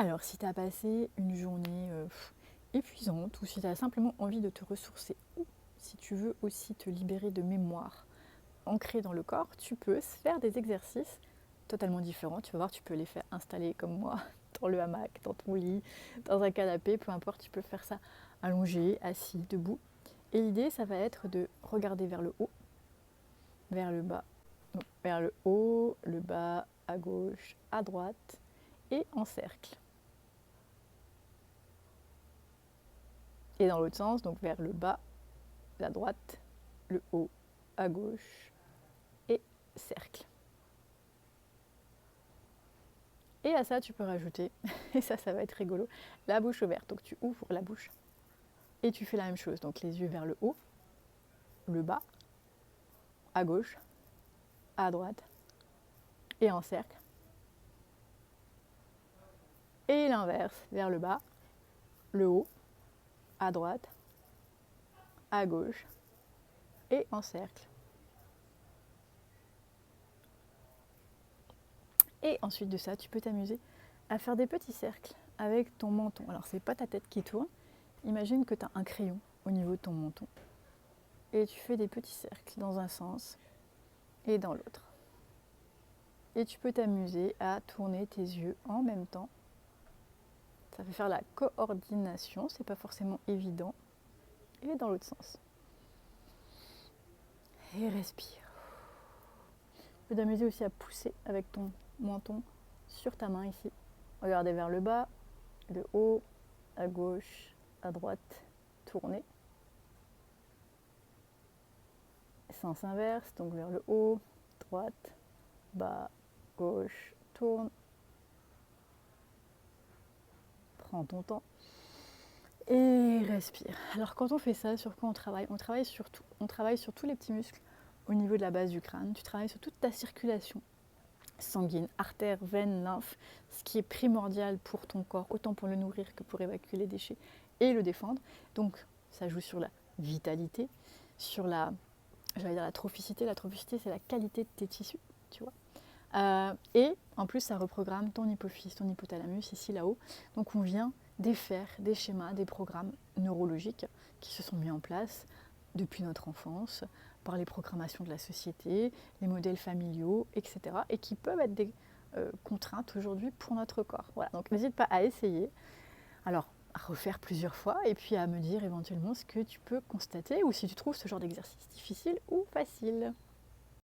Alors, si tu as passé une journée épuisante ou si tu as simplement envie de te ressourcer ou si tu veux aussi te libérer de mémoire ancrée dans le corps, tu peux faire des exercices totalement différents. Tu vas voir, tu peux les faire installer comme moi dans le hamac, dans ton lit, dans un canapé, peu importe, tu peux faire ça allongé, assis, debout. Et l'idée, ça va être de regarder vers le haut, vers le bas, non, vers le haut, le bas, à gauche, à droite et en cercle. Et dans l'autre sens, donc vers le bas, la droite, le haut, à gauche et cercle. Et à ça, tu peux rajouter, et ça va être rigolo, la bouche ouverte. Donc tu ouvres la bouche et tu fais la même chose. Donc les yeux vers le haut, le bas, à gauche, à droite et en cercle. Et l'inverse, vers le bas, le haut, à droite, à gauche et en cercle. Et ensuite de ça, tu peux t'amuser à faire des petits cercles avec ton menton. Alors, c'est pas ta tête qui tourne. Imagine que tu as un crayon au niveau de ton menton. Et tu fais des petits cercles dans un sens et dans l'autre. Et tu peux t'amuser à tourner tes yeux en même temps. Ça fait faire la coordination, c'est pas forcément évident. Et dans l'autre sens. Et respire. Tu peux t'amuser aussi à pousser avec ton menton sur ta main ici. Regardez vers le bas, le haut, à gauche, à droite, tourner. Sens inverse, donc vers le haut, droite, bas, gauche, tourne. Prends ton temps. Et respire. Alors quand on fait ça, sur quoi on travaille? On travaille sur tout. On travaille sur tous les petits muscles au niveau de la base du crâne. Tu travailles sur toute ta circulation sanguine, artères, veines, lymphes, ce qui est primordial pour ton corps, autant pour le nourrir que pour évacuer les déchets et le défendre. Donc ça joue sur la vitalité, sur la trophicité. La trophicité, c'est la qualité de tes tissus, tu vois. Et en plus, ça reprogramme ton hypophyse, ton hypothalamus, ici, là-haut. Donc on vient défaire des schémas, des programmes neurologiques qui se sont mis en place depuis notre enfance, par les programmations de la société, les modèles familiaux, etc. et qui peuvent être des contraintes aujourd'hui pour notre corps. Voilà, donc n'hésite pas à essayer. Alors, à refaire plusieurs fois et puis à me dire éventuellement ce que tu peux constater ou si tu trouves ce genre d'exercice difficile ou facile.